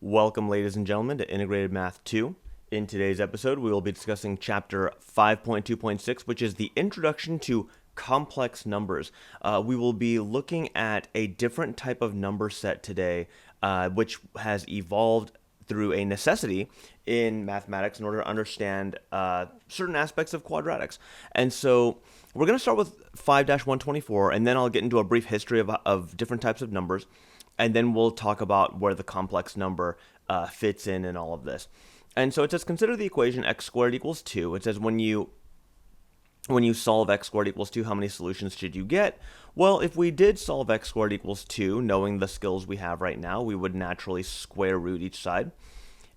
Welcome, ladies and gentlemen, to Integrated Math 2. In today's episode, we will be discussing Chapter 5.2.6, which is the Introduction to Complex Numbers. We will be looking at a different type of number set today, which has evolved through a necessity in mathematics in order to understand certain aspects of quadratics. And so we're going to start with 5-124, and then I'll get into a brief history of different types of numbers. And then we'll talk about where the complex number fits in all of this. And so it says, consider the equation x squared equals 2. It says when you solve x squared equals 2, how many solutions should you get? Well, if we did solve x squared equals 2, knowing the skills we have right now, we would naturally square root each side.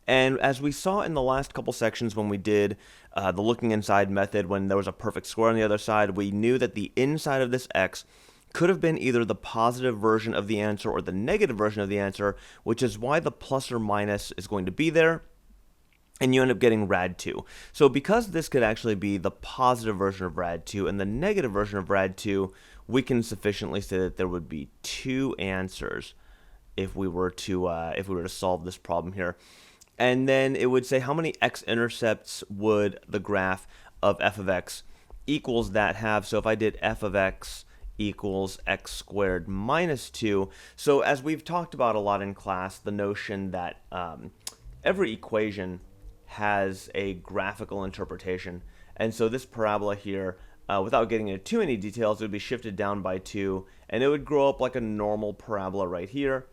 And as we saw in the last couple sections when we did the looking inside method, when there was a perfect square on the other side, we knew that the inside of this x could have been either the positive version of the answer or the negative version of the answer, which is why the plus or minus is going to be there, and you end up getting rad 2. So because this could actually be the positive version of rad 2 and the negative version of rad 2, we can sufficiently say that there would be two answers if we were to solve this problem here. And then it would say how many x-intercepts would the graph of f of x equals that have. So if I did f of x equals x squared minus 2. So as we've talked about a lot in class, the notion that every equation has a graphical interpretation. And so this parabola here, without getting into too many details, it would be shifted down by 2, and it would grow up like a normal parabola right here.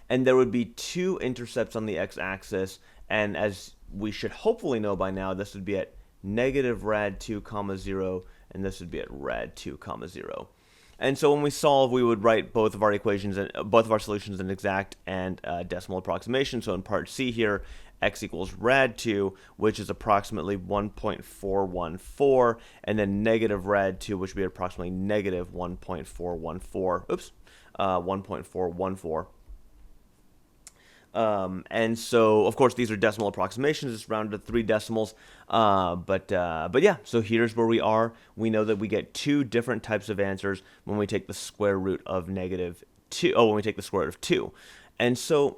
And there would be two intercepts on the x-axis, and as we should hopefully know by now, this would be at negative rad 2 comma 0, and this would be at rad 2 comma 0. And so when we solve, we would write both of our equations, both of our solutions in exact and decimal approximation. So in part C here, x equals rad 2, which is approximately 1.414, and then negative rad 2, which would be approximately negative 1.414. And so, of course, these are decimal approximations. It's rounded to 3 decimals. But yeah, so here's where we are. We know that we get two different types of answers when we take the square root of negative 2. Oh, when we take the square root of 2. And so,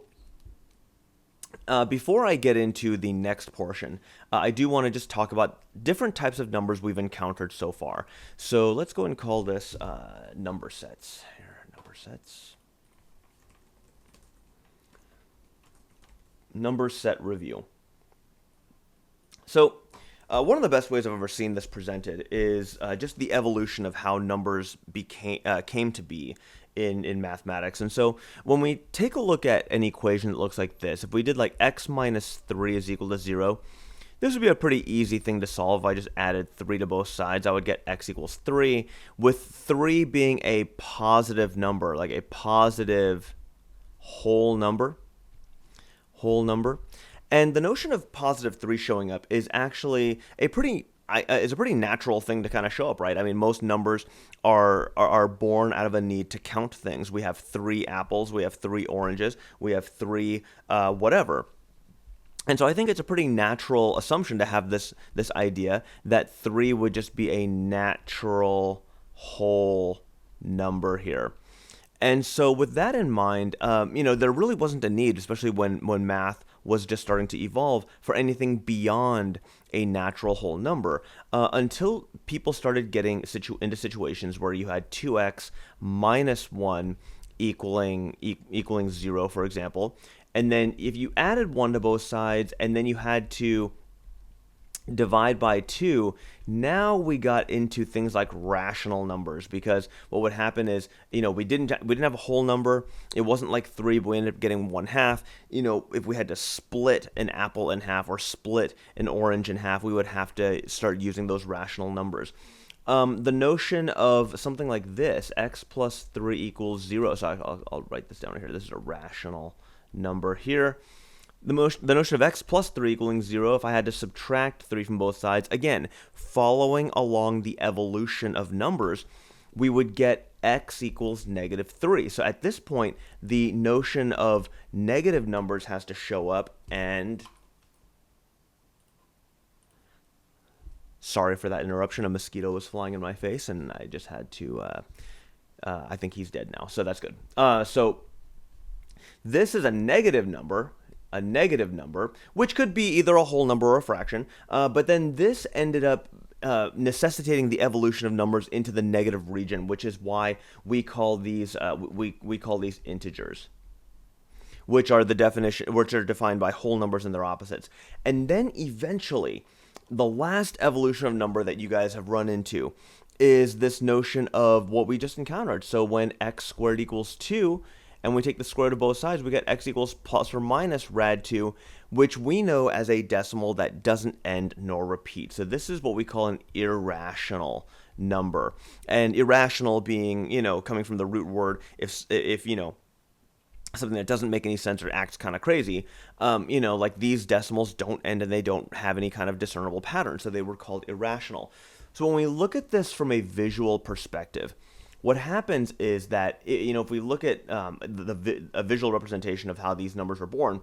before I get into the next portion, I do want to just talk about different types of numbers we've encountered so far. So let's go and call this number sets. Here, number sets. Number set review. So one of the best ways I've ever seen this presented is just the evolution of how numbers came to be in mathematics. And so when we take a look at an equation that looks like this, if we did like x minus 3 is equal to 0, this would be a pretty easy thing to solve. If I just added 3 to both sides, I would get x equals 3, with 3 being a positive number, like a positive whole number. And the notion of positive 3 showing up is actually a pretty natural thing to kind of show up, right? I mean, most numbers are born out of a need to count things. We have 3 apples, we have 3 oranges, we have 3 whatever. And so I think it's a pretty natural assumption to have this idea that 3 would just be a natural whole number here. And so with that in mind, there really wasn't a need, especially when math was just starting to evolve, for anything beyond a natural whole number, until people started getting into situations where you had 2x minus 1 equaling 0, for example. And then if you added 1 to both sides, and then you had to divide by 2, now we got into things like rational numbers, because what would happen is, we didn't have a whole number. It wasn't like 3, but we ended up getting 1/2. If we had to split an apple in half or split an orange in half, we would have to start using those rational numbers. The notion of something like this, x plus 3 equals 0. So I'll write this down here. This is a rational number here. The notion of x plus 3 equaling 0, if I had to subtract 3 from both sides, again, following along the evolution of numbers, we would get x equals negative 3. So at this point, the notion of negative numbers has to show up, and sorry for that interruption. A mosquito was flying in my face, and I just had to, I think he's dead now, so that's good. So This is a negative number, which could be either a whole number or a fraction. But then this ended up necessitating the evolution of numbers into the negative region, which is why we call these we call these integers, which are defined by whole numbers and their opposites. And then eventually, the last evolution of number that you guys have run into is this notion of what we just encountered. So when x squared equals 2, and we take the square root of both sides, we get x equals plus or minus rad 2, which we know as a decimal that doesn't end nor repeat. So this is what we call an irrational number. And irrational being, coming from the root word, if something that doesn't make any sense or acts kind of crazy, like these decimals don't end and they don't have any kind of discernible pattern, so they were called irrational. So when we look at this from a visual perspective, what happens is that, if we look at a visual representation of how these numbers were born,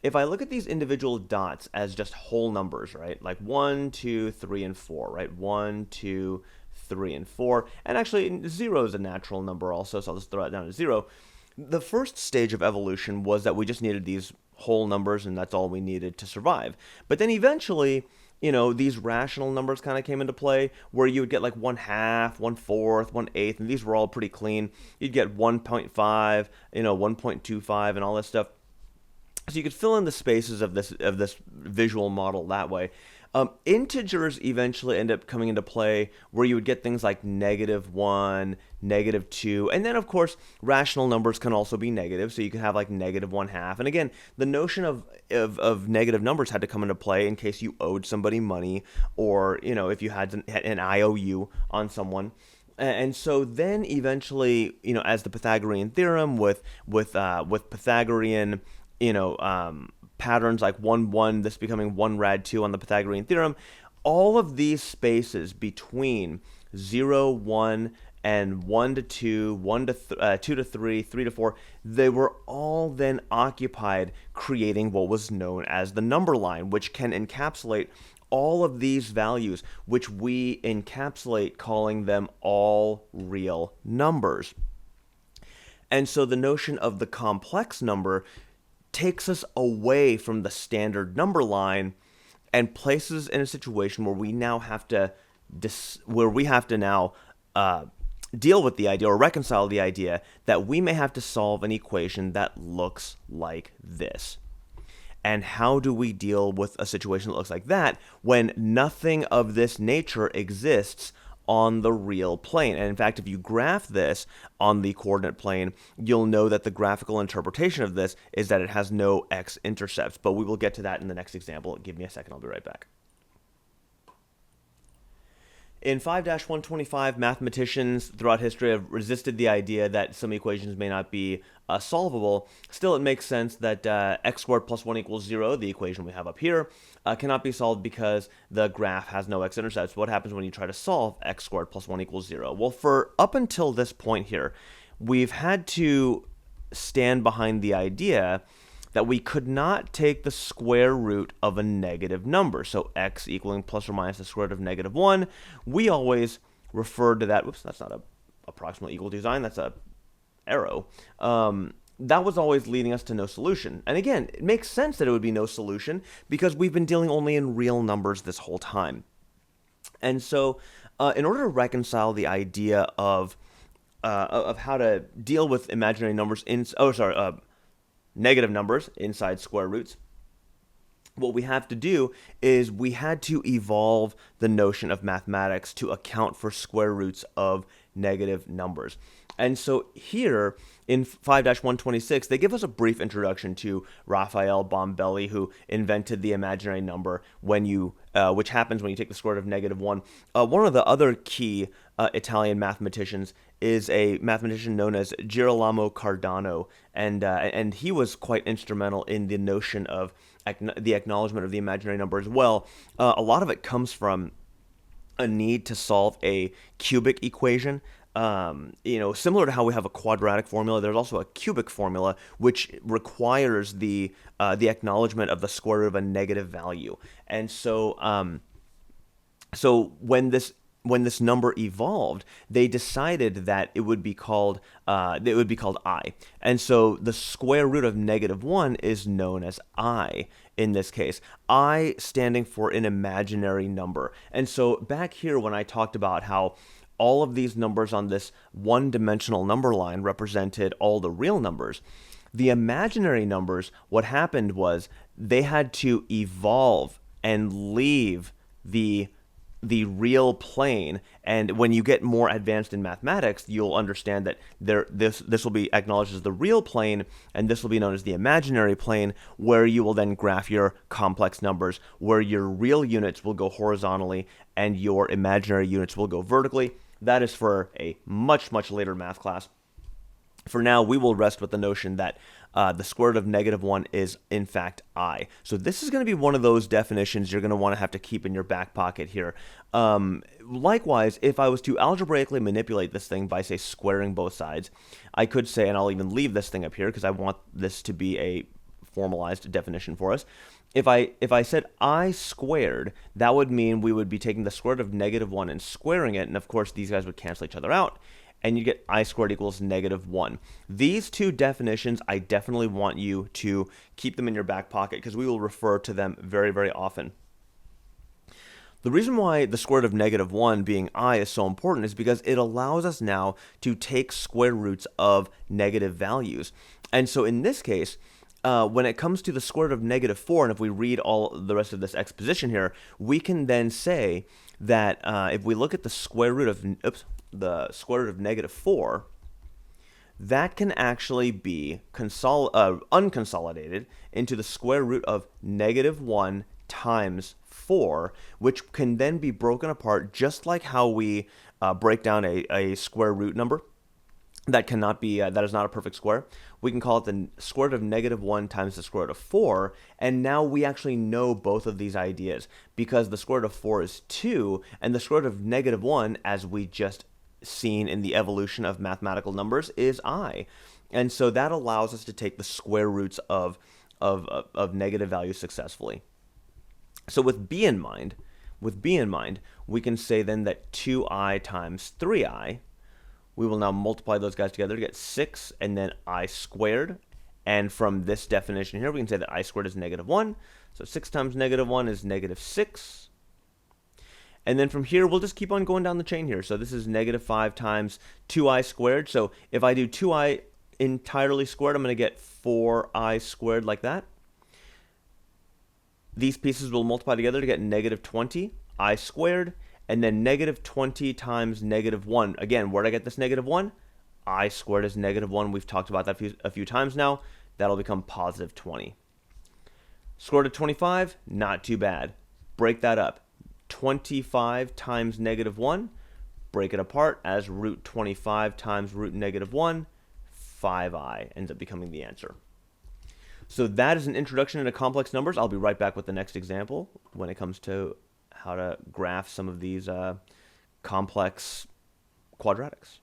if I look at these individual dots as just whole numbers, right, like 1, 2, 3, and 4, right, 1, 2, 3, and 4, and actually 0 is a natural number also, so I'll just throw it down to 0. The first stage of evolution was that we just needed these whole numbers, and that's all we needed to survive. But then eventually, these rational numbers kind of came into play, where you would get like 1/2, 1/4, 1/8, and these were all pretty clean. You'd get 1.5, 1.25, and all this stuff. So you could fill in the spaces of this visual model that way. Integers eventually end up coming into play, where you would get things like -1, -2, and then of course rational numbers can also be negative, so you can have like -1/2. And again, the notion of negative numbers had to come into play in case you owed somebody money, or if you had an IOU on someone. And so then eventually, as the Pythagorean theorem with Pythagorean, patterns like 1, 1, this becoming 1 rad 2 on the Pythagorean theorem, all of these spaces between 0, 1, and 1 to 2, 2 to 3, 3 to 4, they were all then occupied creating what was known as the number line, which can encapsulate all of these values, which we encapsulate calling them all real numbers. And so the notion of the complex number takes us away from the standard number line and places us in a situation where we now have to deal with the idea, or reconcile the idea, that we may have to solve an equation that looks like this. And how do we deal with a situation that looks like that when nothing of this nature exists on the real plane? And in fact, if you graph this on the coordinate plane, you'll know that the graphical interpretation of this is that it has no x-intercepts. But we will get to that in the next example. Give me a second, I'll be right back. In 5-125, mathematicians throughout history have resisted the idea that some equations may not be solvable. Still, it makes sense that x squared plus 1 equals 0, the equation we have up here, cannot be solved because the graph has no x-intercepts. What happens when you try to solve x squared plus 1 equals 0? Well, for up until this point here, we've had to stand behind the idea that we could not take the square root of a negative number. So x equaling plus or minus the square root of -1. We always refer to that, whoops, that's not a approximate equal to sign, that's a arrow. That was always leading us to no solution. And again, it makes sense that it would be no solution because we've been dealing only in real numbers this whole time. And so in order to reconcile the idea of how to deal with imaginary numbers negative numbers inside square roots, what we have to do is we had to evolve the notion of mathematics to account for square roots of negative numbers. And so here in 5-126, they give us a brief introduction to Raphael Bombelli, who invented the imaginary number which happens when you take the square root of -1. One of the other key Italian mathematicians is a mathematician known as Girolamo Cardano, and he was quite instrumental in the notion of the acknowledgement of the imaginary number as well. A lot of it comes from a need to solve a cubic equation. Similar to how we have a quadratic formula, there's also a cubic formula which requires the acknowledgement of the square root of a negative value. And so when this when this number evolved, they decided that it would be called I, and so the square root of -1 is known as I in this case. I standing for an imaginary number, and so back here when I talked about how all of these numbers on this one-dimensional number line represented all the real numbers, the imaginary numbers, what happened was they had to evolve and leave the real plane. And when you get more advanced in mathematics, you'll understand that this will be acknowledged as the real plane, and this will be known as the imaginary plane, where you will then graph your complex numbers, where your real units will go horizontally and your imaginary units will go vertically. That is for a much, much later math class. For now, we will rest with the notion that the square root of -1 is, in fact, I. So this is going to be one of those definitions you're going to want to have to keep in your back pocket here. Likewise, if I was to algebraically manipulate this thing by, say, squaring both sides, I could say, and I'll even leave this thing up here because I want this to be a formalized definition for us. If I said I squared, that would mean we would be taking the square root of -1 and squaring it, and of course these guys would cancel each other out, and you get I squared equals -1. These two definitions, I definitely want you to keep them in your back pocket because we will refer to them very, very often. The reason why the square root of -1 being I is so important is because it allows us now to take square roots of negative values. And so in this case, when it comes to the square root of -4, and if we read all the rest of this exposition here, we can then say that if we look at the square root of -4, that can actually be unconsolidated into the square root of -1 times 4, which can then be broken apart just like how we break down a square root number. That cannot be, that is not a perfect square. We can call it the square root of -1 times the square root of 4, and now we actually know both of these ideas because the square root of 4 is 2, and the square root of -1, as we just seen in the evolution of mathematical numbers, is I. And so that allows us to take the square roots of negative values successfully. So with B in mind, we can say then that 2I times 3I, we will now multiply those guys together to get 6 and then I squared. And from this definition here, we can say that I squared is -1. So 6 times -1 is -6. And then from here, we'll just keep on going down the chain here. So this is -5 times 2I squared. So if I do 2I entirely squared, I'm going to get 4I squared like that. These pieces will multiply together to get -20 I squared. And then -20 times -1. Again, where did I get this -1? I squared is -1. We've talked about that a few times now. That'll become +20. Square root of 25, not too bad. Break that up. 25 times -1, break it apart as root 25 times root -1, 5I ends up becoming the answer. So that is an introduction into complex numbers. I'll be right back with the next example when it comes to how to graph some of these complex quadratics.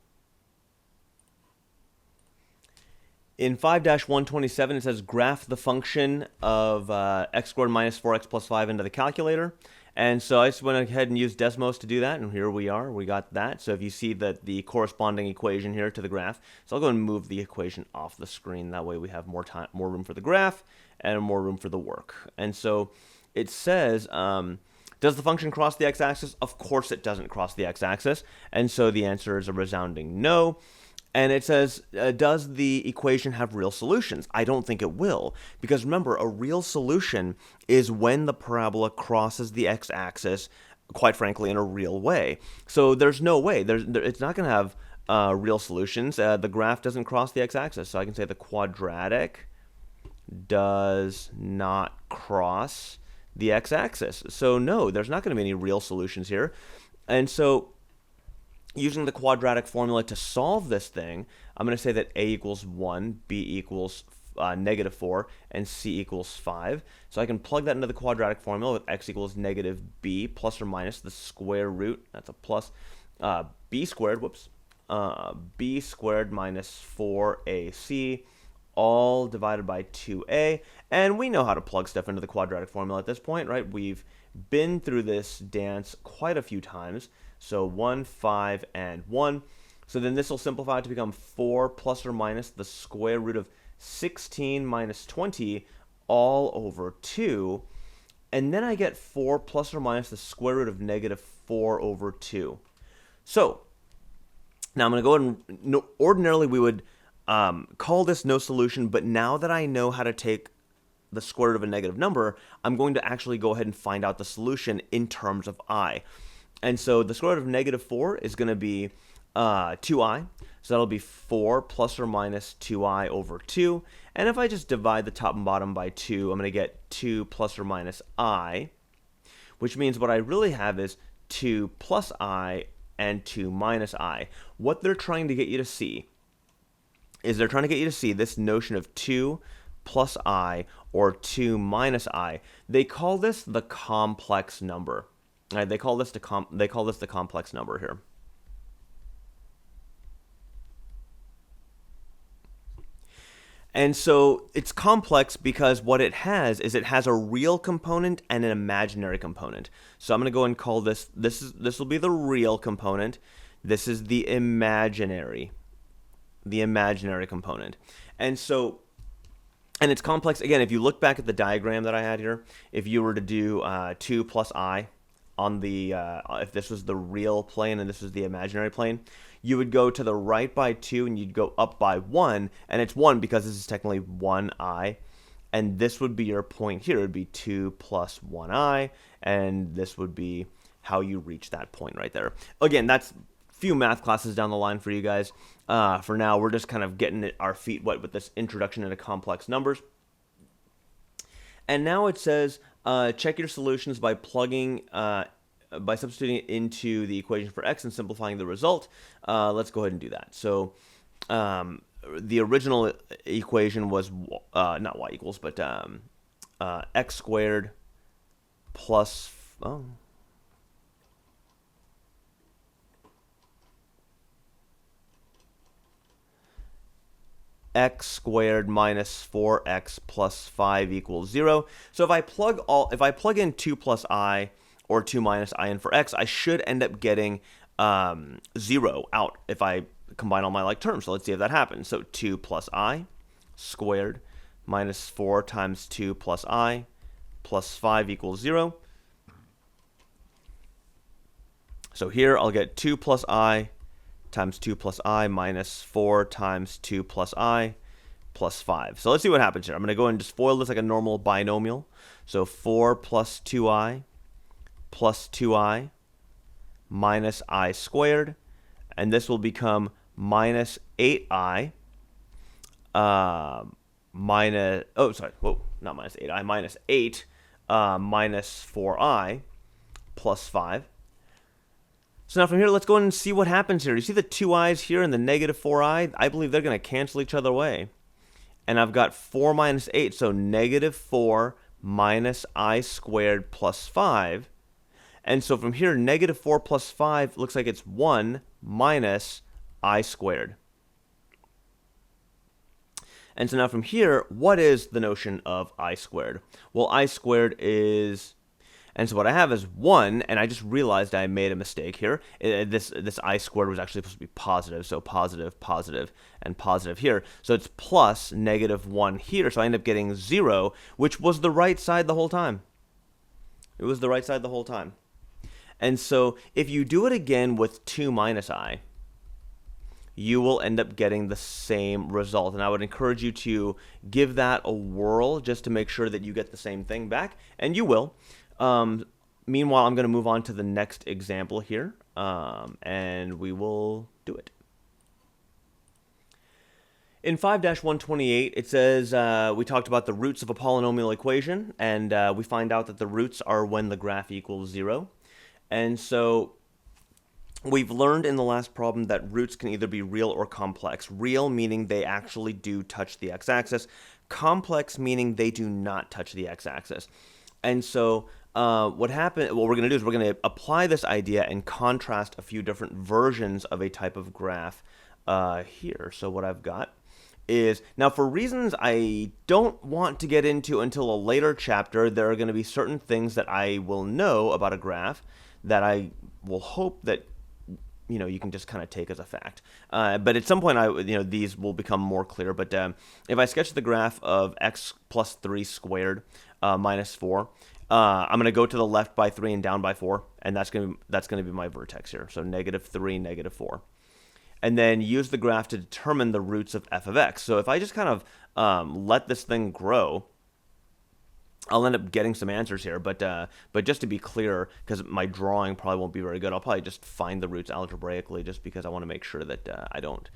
In 5-127, it says graph the function of x squared minus 4x plus 5 into the calculator. And so I just went ahead and used Desmos to do that, and here we are. We got that. So if you see that the corresponding equation here to the graph, so I'll go and move the equation off the screen. That way we have more time, more room for the graph, and more room for the work. And so it says, does the function cross the x-axis? Of course it doesn't cross the x-axis. And so the answer is a resounding no. And it says, does the equation have real solutions? I don't think it will, because remember, a real solution is when the parabola crosses the x-axis, quite frankly, in a real way. So there's no way. It's not going to have real solutions. The graph doesn't cross the x-axis. So I can say the quadratic does not cross the x-axis. So no, there's not going to be any real solutions here. And so using the quadratic formula to solve this thing, I'm going to say that a equals 1, b equals -4, and c equals 5. So I can plug that into the quadratic formula with x equals -b plus or minus the square root. That's a plus b squared, b squared minus 4ac, all divided by 2a. And we know how to plug stuff into the quadratic formula at this point, right? We've been through this dance quite a few times. So 1, 5, and 1. So then this will simplify to become 4 plus or minus the square root of 16 minus 20 all over 2. And then I get 4 plus or minus the square root of negative 4 over 2. So now I'm going to go ahead and, ordinarily we would call this no solution, but now that I know how to take the square root of a negative number, I'm going to actually go ahead and find out the solution in terms of I. And so the square root of negative 4 is going to be 2i. So that'll be 4 plus or minus 2i over 2. And if I just divide the top and bottom by 2, I'm going to get 2 plus or minus I, which means what I really have is 2 plus I and 2 minus I. What they're trying to get you to see is they're trying to get you to see this notion of 2 plus I or 2 minus I. They call this the complex number. All right, they call this the complex number here. And so it's complex because what it has is it has a real component and an imaginary component. So I'm going to go and call this will be the real component. This is the imaginary component. And so, and it's complex. Again, if you look back at the diagram that I had here, if you were to do 2 plus I on the, if this was the real plane and this was the imaginary plane, you would go to the right by 2 and you'd go up by 1, and it's 1 because this is technically 1i, and this would be your point here. It would be 2 plus 1i, and this would be how you reach that point right there. Again, that's few math classes down the line for you guys. For now, we're just kind of getting our feet wet with this introduction into complex numbers. And now it says, check your solutions by plugging by substituting it into the equation for x and simplifying the result. Let's go ahead and do that. So the original equation was not y equals, but x squared plus x squared minus 4x plus 5 equals 0. So if I plug in 2 plus I or 2 minus I in for x, I should end up getting 0 out if I combine all my like terms. So let's see if that happens. So 2 plus I squared minus 4 times 2 plus I plus 5 equals 0. So here I'll get 2 plus I times 2 plus I minus 4 times 2 plus I plus 5. So let's see what happens here. I'm going to go and just FOIL this like a normal binomial. So 4 plus 2I plus 2I minus I squared, and this will become minus 8I minus, oh, sorry, whoa, not minus 8I, minus 8 minus 4I plus 5. So now from here, let's go and see what happens here. You see the 2 i's here and the negative 4i? I believe they're going to cancel each other away. And I've got 4 minus 8, so negative 4 minus I squared plus 5. And so from here, negative 4 plus 5 looks like it's 1 minus I squared. And so now from here, what is the notion of I squared? Well, I squared is... And so what I have is 1, and I just realized I made a mistake here. This I squared was actually supposed to be positive, so positive, positive, and positive here. So it's plus negative 1 here, so I end up getting 0, which was the right side the whole time. It was the right side the whole time. And so if you do it again with 2 minus I, you will end up getting the same result. And I would encourage you to give that a whirl just to make sure that you get the same thing back, and you will. Meanwhile, I'm going to move on to the next example here, and we will do it. In 5-128, it says we talked about the roots of a polynomial equation, and we find out that the roots are when the graph equals 0. And so we've learned in the last problem that roots can either be real or complex. Real meaning they actually do touch the x-axis. Complex meaning they do not touch the x-axis. And so what we're going to do is we're going to apply this idea and contrast a few different versions of a type of graph here. So what I've got is, now for reasons I don't want to get into until a later chapter, there are going to be certain things that I will know about a graph that I will hope that you can just kind of take as a fact. But at some point, these will become more clear. But if I sketch the graph of x plus 3 squared minus 4, I'm going to go to the left by 3 and down by 4, and that's going to be my vertex here. So -3, -4. And then use the graph to determine the roots of f of x. So if I just kind of let this thing grow, I'll end up getting some answers here, but just to be clear, because my drawing probably won't be very good, I'll probably just find the roots algebraically, just because I want to make sure that I don't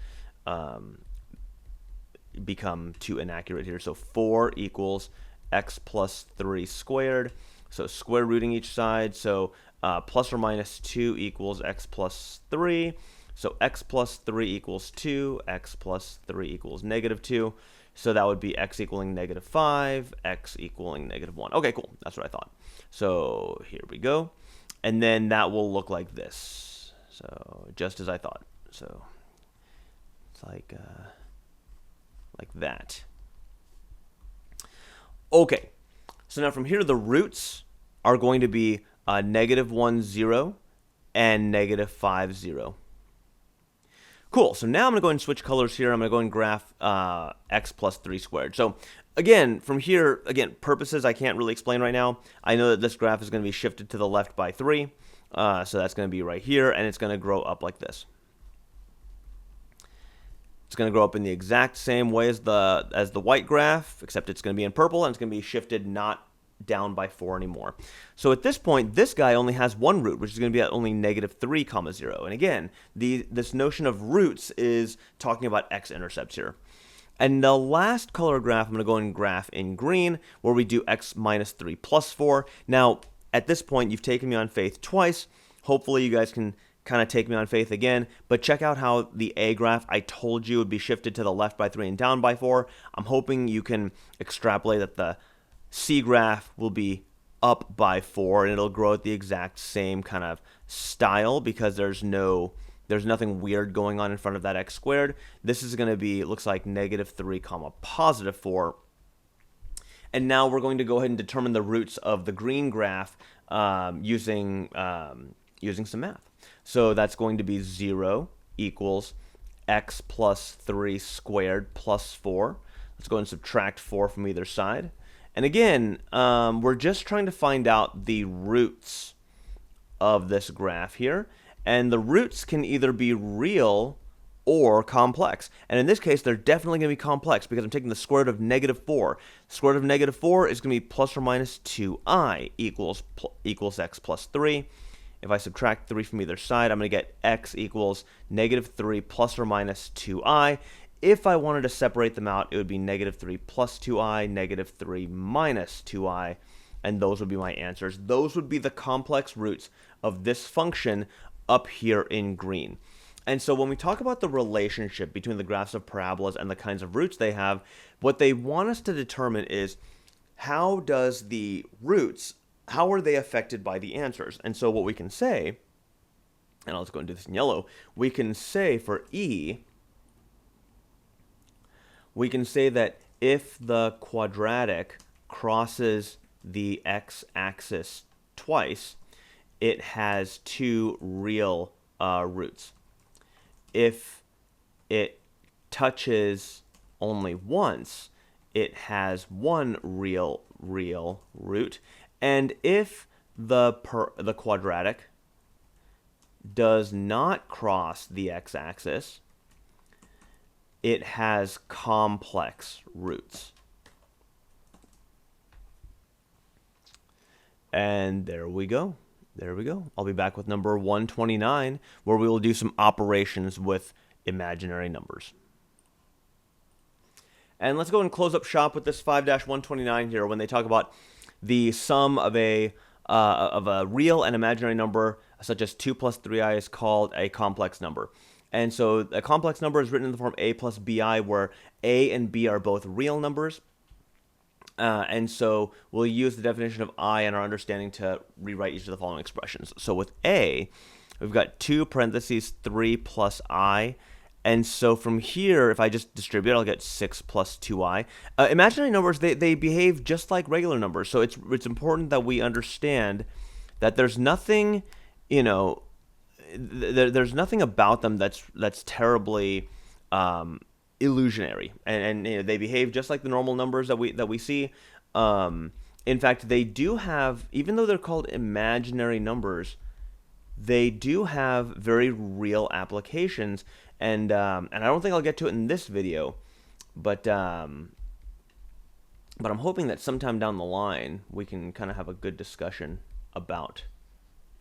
become too inaccurate here. So 4 equals x plus 3 squared. So square rooting each side. So plus or minus 2 equals x plus 3. So x plus 3 equals 2. X plus 3 equals -2. So that would be x equaling -5, x equaling -1. Okay, cool. That's what I thought. So here we go. And then that will look like this. So just as I thought. So it's like that. Okay. So now from here, the roots are going to be -1, 0 and -5, 0. Cool, so now I'm going to go ahead and switch colors here. I'm going to go ahead and graph x plus 3 squared. So again, from here, purposes I can't really explain right now. I know that this graph is going to be shifted to the left by 3. So that's going to be right here, and it's going to grow up like this. It's going to grow up in the exact same way as the white graph, except it's going to be in purple, and it's going to be shifted not down by 4 anymore. So at this point, this guy only has one root, which is going to be at only -3, 0. And again, this notion of roots is talking about x-intercepts here. And the last color graph, I'm going to go and graph in green, where we do x minus 3 plus 4. Now, at this point, you've taken me on faith twice. Hopefully, you guys can kind of take me on faith again. But check out how the A graph I told you would be shifted to the left by 3 and down by 4. I'm hoping you can extrapolate that the C graph will be up by 4, and it'll grow at the exact same kind of style, because there's nothing weird going on in front of that x squared. This is going to be, it looks like -3, positive 4. And now we're going to go ahead and determine the roots of the green graph using some math. So that's going to be 0 equals x plus 3 squared plus 4. Let's go ahead and subtract 4 from either side. And again, we're just trying to find out the roots of this graph here. And the roots can either be real or complex. And in this case, they're definitely going to be complex, because I'm taking the square root of -4. The square root of -4 is going to be plus or minus 2i equals x plus 3. If I subtract 3 from either side, I'm going to get x equals -3 plus or minus 2i. If I wanted to separate them out, it would be -3 plus 2i, -3 minus 2i, and those would be my answers. Those would be the complex roots of this function up here in green. And so when we talk about the relationship between the graphs of parabolas and the kinds of roots they have, what they want us to determine is how does the roots, how are they affected by the answers? And so what we can say, and I'll just go and do this in yellow, we can say for E, we can say that if the quadratic crosses the x-axis twice, it has 2 real roots. If it touches only once, it has 1 real root. And if the quadratic does not cross the x-axis, it has complex roots. And there we go. There we go. I'll be back with number 129, where we will do some operations with imaginary numbers. And let's go and close up shop with this 5-129 here, when they talk about the sum of a real and imaginary number, such as 2 plus 3i, is called a complex number. And so a complex number is written in the form a plus bi, where a and b are both real numbers. And so we'll use the definition of I in our understanding to rewrite each of the following expressions. So with a, we've got 2 parentheses 3 plus I. And so from here, if I just distribute, I'll get 6 plus 2i. Imaginary numbers, they behave just like regular numbers. So it's important that we understand that there's nothing, there's nothing about them that's terribly illusionary, and you know, they behave just like the normal numbers that we see. In fact, they do have, even though they're called imaginary numbers, they do have very real applications, and I don't think I'll get to it in this video, but I'm hoping that sometime down the line we can kind of have a good discussion about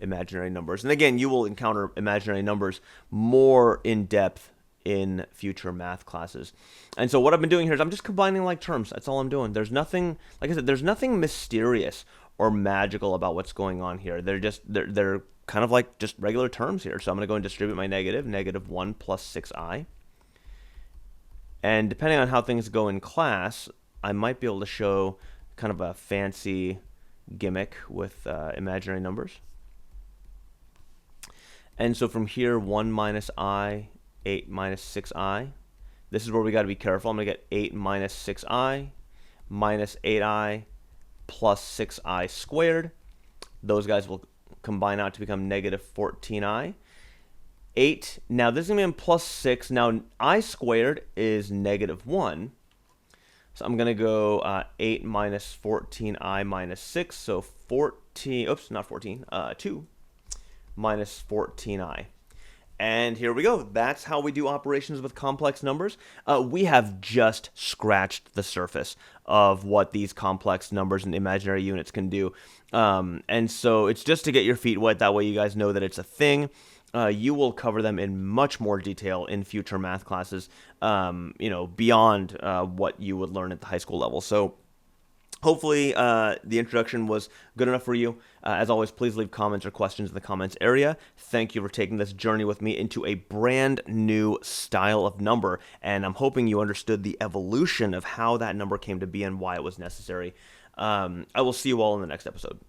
imaginary numbers. And again, you will encounter imaginary numbers more in depth in future math classes. And so what I've been doing here is I'm just combining like terms. That's all I'm doing. There's nothing, like I said, there's nothing mysterious or magical about what's going on here. They're kind of like just regular terms here. So I'm going to go and distribute my negative 1 plus 6i. And depending on how things go in class, I might be able to show kind of a fancy gimmick with imaginary numbers. And so from here, 1 minus I, 8 minus 6i. This is where we got to be careful. I'm going to get 8 minus 6i minus 8i plus 6i squared. Those guys will combine out to become negative 14i. 8, now this is going to be plus 6. Now I squared is negative 1. So I'm going to go 8 minus 14i minus 6. So 14, oops, not 14, 2 minus 14i. And here we go. That's how we do operations with complex numbers. We have just scratched the surface of what these complex numbers and imaginary units can do. And so it's just to get your feet wet. That way you guys know that it's a thing. You will cover them in much more detail in future math classes, beyond what you would learn at the high school level. So hopefully the introduction was good enough for you. As always, please leave comments or questions in the comments area. Thank you for taking this journey with me into a brand new style of number, and I'm hoping you understood the evolution of how that number came to be and why it was necessary. I will see you all in the next episode.